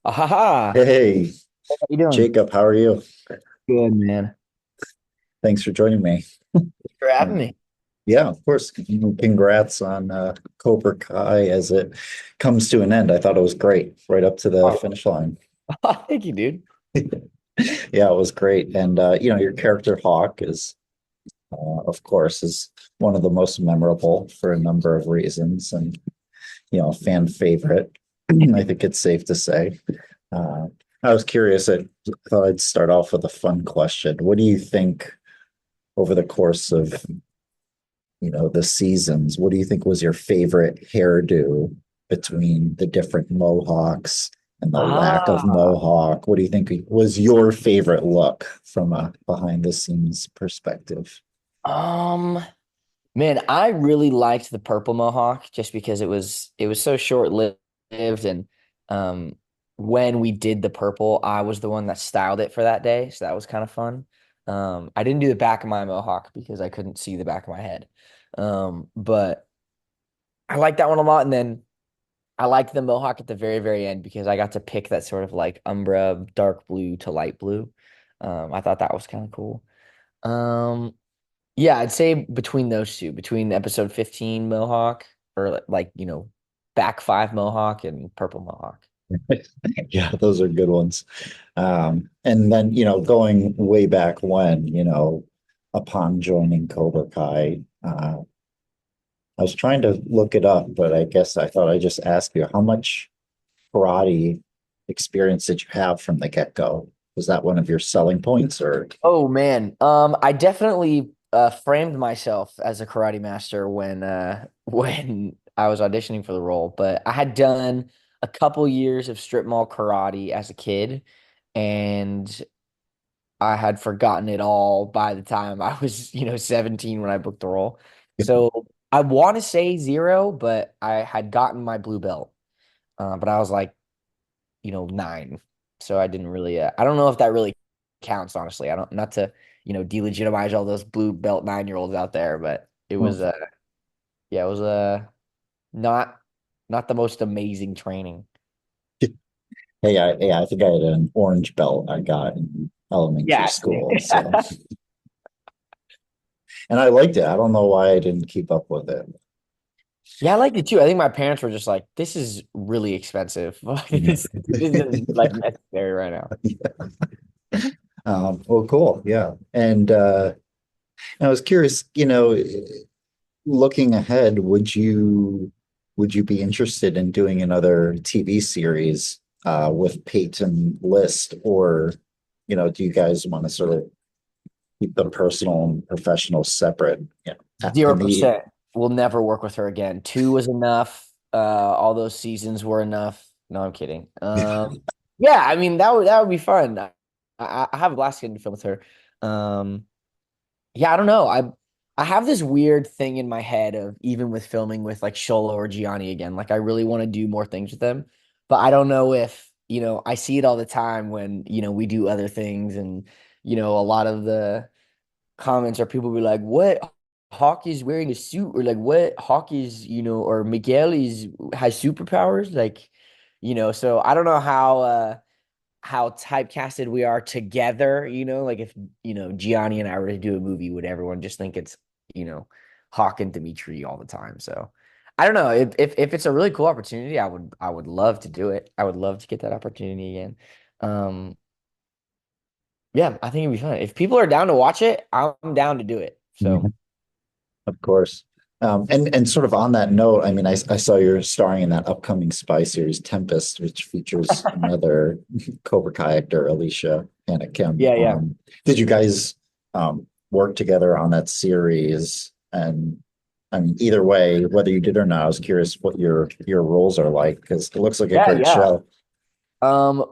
Aha! Hey, How you doing? Jacob, how are you? Good, man. Thanks for joining me. Thanks for having Uh, me. yeah, of course. Congrats on Cobra Kai as it comes to an end. I thought it was great, right up to the Oh, finish line. thank you, dude. Yeah, it was great. And your character Hawk is, of course, is one of the most memorable for a number of reasons, and a fan favorite. I think it's safe to say. Uh, I was curious. I thought I'd start off with a fun question. What do you think over the course of the seasons, what do you think was your favorite hairdo between the different mohawks and the lack of Ah, mohawk? What do you think was your favorite look from a behind the scenes perspective? um, man, I really liked the purple mohawk just because it was so short-lived and um when we did the purple, I was the one that styled it for that day, so that was kind of fun. I didn't do the back of my mohawk because I couldn't see the back of my head. But I liked that one a lot, and then I liked the mohawk at the very, very end because I got to pick that sort of like umbra dark blue to light blue. I thought that was kind of cool. Um, yeah, I'd say between those two, between episode 15 mohawk or back five mohawk and purple mohawk. Yeah, those are good ones. And then, going way back when, upon joining Cobra Kai, I was trying to look it up, but I guess I thought I'd just ask you how much karate experience did you have from the get-go? Was that one of your selling points or Oh man, I definitely framed myself as a karate master when when I was auditioning for the role, but I had done a couple years of strip mall karate as a kid, and I had forgotten it all by the time I was, 17 when I booked the role. So I want to say zero, but I had gotten my blue belt, but I was like, 9. So I didn't really, I don't know if that really counts, honestly. I don't, not to, delegitimize all those blue belt 9-year-olds out there, but it well, was, yeah, it was, not, not the most amazing training. hey, I think I had an orange belt I got in elementary Yeah. school. So, and I liked it. I don't know why I didn't keep up with it. Yeah, I liked it too. I think my parents were just like, this is really expensive. Yeah. This isn't like necessary right now. Well, cool. Yeah. And I was curious, looking ahead, would you be interested in doing another TV series with Peyton List, or do you guys want to sort of keep the personal and professional separate? Zero In the percent. We'll never work with her again. 2 was enough. All those seasons were enough. No, I'm kidding. Yeah, I mean that would be fun. I have a blast getting to film with her. Um, yeah, I don't know. I have this weird thing in my head of even with filming with like Sholo or Gianni again. Like I really want to do more things with them, but I don't know if, I see it all the time when, we do other things and, a lot of the comments are people be like, what Hawk is wearing a suit or like what Hawk is, or Miguel is has superpowers. Like, so I don't know how typecasted we are together, like if, Gianni and I were to do a movie, would everyone just think it's, you know, Hawk and Dimitri all the time? So I don't know. If it's a really cool opportunity, I would love to do it. I would love to get that opportunity again. Um, yeah, I think it'd be fun. If people are down to watch it, I'm down to do it. So Of course. And sort of on that note, I mean, I saw you're starring in that upcoming spy series, Tempest, which features another Cobra Kai actor, Alicia and Kim. yeah, yeah. Did you guys work together on that series? And I mean, either way, whether you did or not, I was curious what your roles are like because it looks like a Yeah, great yeah. show.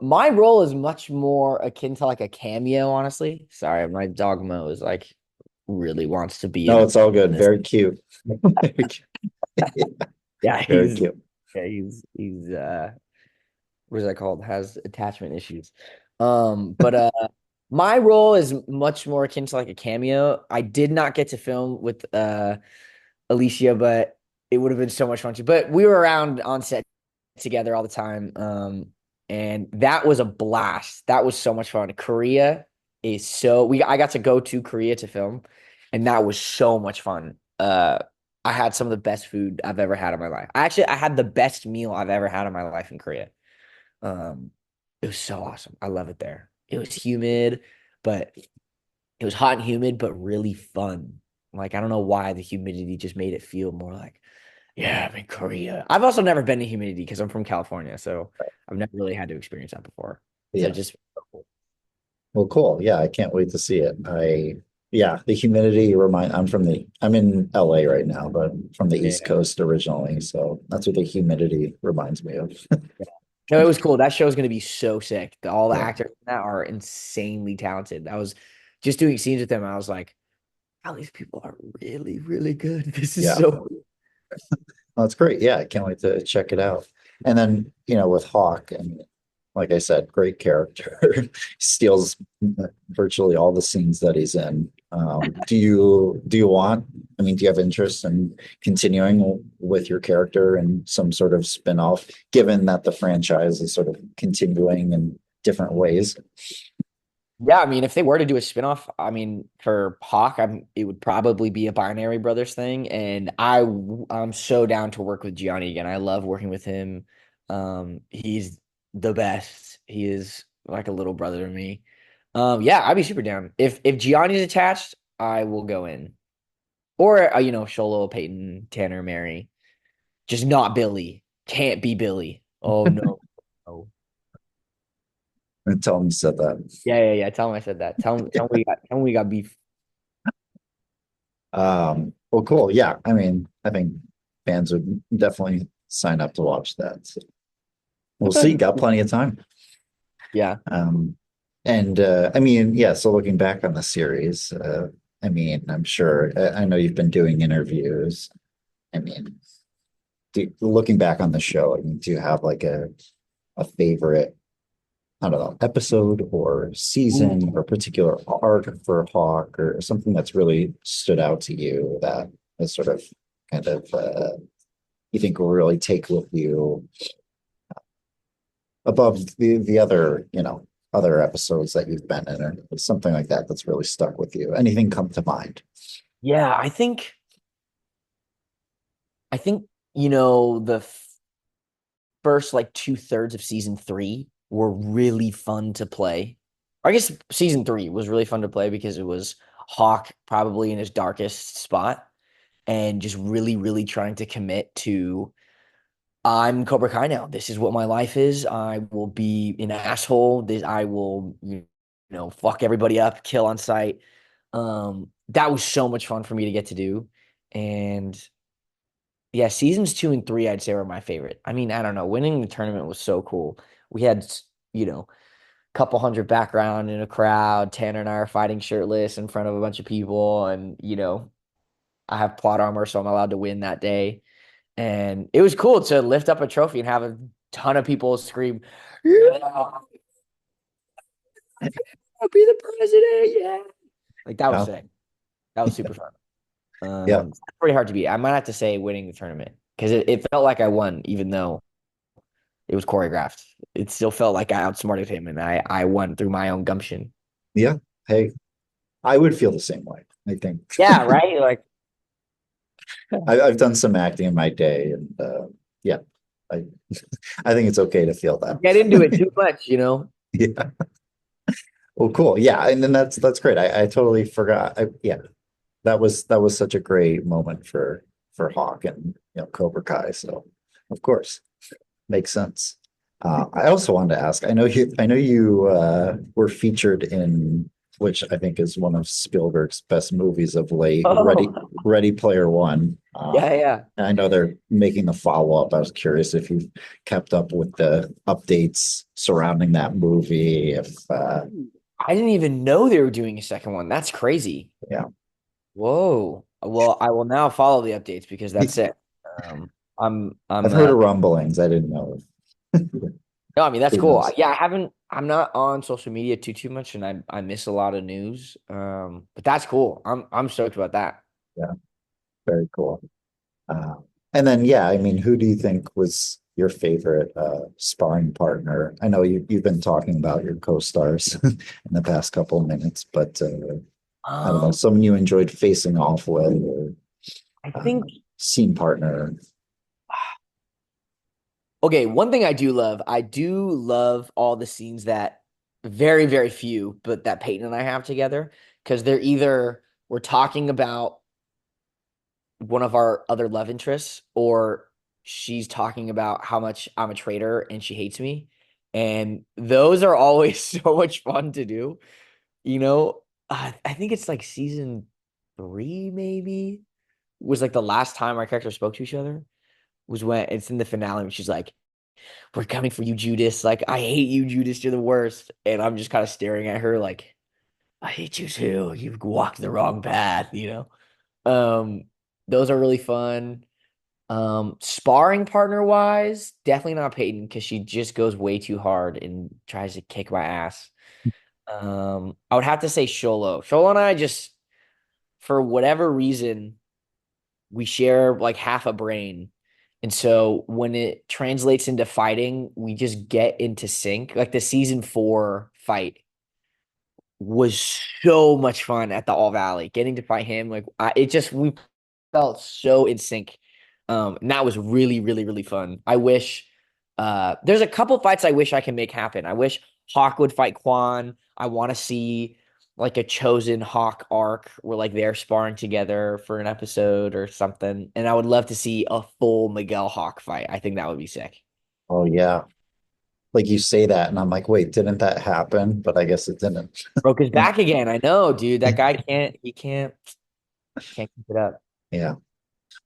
My role is much more akin to like a cameo, honestly. Sorry, my dog Mo is like really wants to be No, in it's all good. this. Very cute. Very cute. Yeah, Very cute. he's what is that called? Has attachment issues. But my role is much more akin to like a cameo. I did not get to film with Alicia, but it would have been so much fun too. But we were around on set together all the time. and that was a blast. That was so much fun. Korea is so we I got to go to Korea to film, and that was so much fun. I had some of the best food I've ever had in my life. I had the best meal I've ever had in my life in Korea. Um, it was so awesome. I love it there. It was humid, but it was hot and humid, but really fun. Like, I don't know why the humidity just made it feel more like, yeah, I'm in Korea. I've also never been to humidity because I'm from California, so I've never really had to experience that before. So Yeah. just Well, cool. Yeah, I can't wait to see it. Yeah, the humidity I'm in LA right now, but from the East yeah. Coast originally. So that's what the humidity reminds me of. Yeah. No, it was cool. That show is going to be so sick. All the Yeah. actors in that are insanely talented. I was just doing scenes with them. I was like, wow, these people are really, really good. This is Yeah. so cool. Well, that's great. Yeah, I can't wait to check it out. And then, with Hawk, and like I said, great character. Steals virtually all the scenes that he's in. Do you have interest in continuing with your character and some sort of spin-off, given that the franchise is sort of continuing in different ways? Yeah, I mean, if they were to do a spinoff, I mean, for Hawk, it would probably be a Binary Brothers thing, and I'm so down to work with Gianni again. I love working with him. He's the best. He is like a little brother to me. Yeah, I'd be super down. If Gianni's attached, I will go in. Or Sholo, Peyton, Tanner, Mary. Just not Billy. Can't be Billy. Oh no. No. And tell him you said that. Yeah. Tell him I said that. Tell him we got beef. Well, cool. Yeah, I mean, I think fans would definitely sign up to watch that. So we'll see. Got plenty of time. Yeah. Um, and I mean, yeah. So looking back on the series, I mean, I'm sure. I know you've been doing interviews. I mean, looking back on the show, I mean, do you have like a favorite, I don't know, episode or Ooh. season or particular arc for Hawk or something that's really stood out to you that is sort of kind of you think will really take with you above the other, other episodes that you've been in or something like that that's really stuck with you? Anything come to mind? Yeah, I think the first like 2/3 of season three were really fun to play. Or I guess season three was really fun to play because it was Hawk probably in his darkest spot and just really, really trying to commit to I'm Cobra Kai now. This is what my life is. I will be an asshole. I will, fuck everybody up, kill on sight. That was so much fun for me to get to do. And yeah, seasons two and three, I'd say were my favorite. I mean, I don't know. Winning the tournament was so cool. We had, couple hundred background in a crowd. Tanner and I are fighting shirtless in front of a bunch of people. And, I have plot armor, so I'm allowed to win that day. And it was cool to lift up a trophy and have a ton of people scream, yeah, I'll be the president. Yeah. Like that was Yeah. sick. That was super fun. Yeah. It's pretty hard to beat. I might have to say winning the tournament because it felt like I won, even though it was choreographed. It still felt like I outsmarted him and I won through my own gumption. Yeah. Hey, I would feel the same way, I think. Yeah, right? Like I've done some acting in my day, and yeah, I I think it's okay to feel that. get into it too much. Yeah. Well, cool. Yeah, and then that's great. I totally forgot. Yeah, that was such a great moment for Hawk and Cobra Kai. So, of course, makes sense. I also wanted to ask. I know you were featured in, which I think is one of Spielberg's best movies of late, Ready Oh, Ready Player One. yeah. I know they're making the follow-up. I was curious if you've kept up with the updates surrounding that movie. If I didn't even know they were doing a second one. That's crazy. yeah, Whoa. Well, I will now follow the updates because that's it. Um, I'm I've I'm heard of rumblings. I didn't know. no, I mean that's Who cool. knows? Yeah, I'm not on social media too much and I miss a lot of news. But that's cool. I'm stoked about that. Yeah, very cool. Uh, and then, yeah, I mean, who do you think was? your favorite sparring partner? I know you've been talking about your co-stars in the past couple of minutes, but I don't know, Um, someone you enjoyed facing off with, or I uh, think scene partner. okay, one thing I do love all the scenes that very, very few, but that Peyton and I have together because they're either we're talking about one of our other love interests or she's talking about how much I'm a traitor and she hates me. And those are always so much fun to do. You know, I think it's like season three, maybe, was like the last time our characters spoke to each other was when it's in the finale when she's like, we're coming for you, Judas. Like, I hate you, Judas. You're the worst. And I'm just kind of staring at her like, I hate you too. You've walked the wrong path, you know? Um, those are really fun. Sparring partner wise, definitely not Peyton because she just goes way too hard and tries to kick my ass. I would have to say Sholo. Sholo and I just, for whatever reason, we share like half a brain. And so when it translates into fighting, we just get into sync. Like the season four fight was so much fun at the All Valley. Getting to fight him, like it just we felt so in sync. And that was really, really, really fun. I wish there's a couple fights I wish I can make happen. I wish Hawk would fight Quan. I want to see like a chosen Hawk arc where like they're sparring together for an episode or something. And I would love to see a full Miguel Hawk fight. I think that would be sick. Oh yeah, like you say that, and I'm like, wait, didn't that happen? But I guess it didn't. Broke his back again. I know, dude. That guy can't keep it up. Yeah.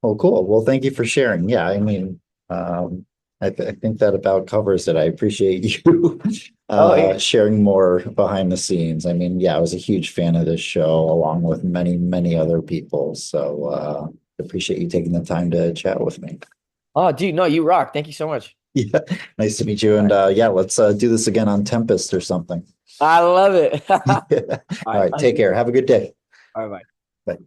Oh, cool. Well, thank you for sharing. Yeah, I mean, I think that about covers it. I appreciate you Oh, yeah. sharing more behind the scenes. I mean, yeah, I was a huge fan of this show, along with many, many other people. So appreciate you taking the time to chat with me. Oh, dude, no, you rock. Thank you so much. Yeah, nice to meet you. All And right. yeah, let's do this again on Tempest or something. I love it. All Yeah. All right. right, take care. Have a good day. All right. Bye. Bye.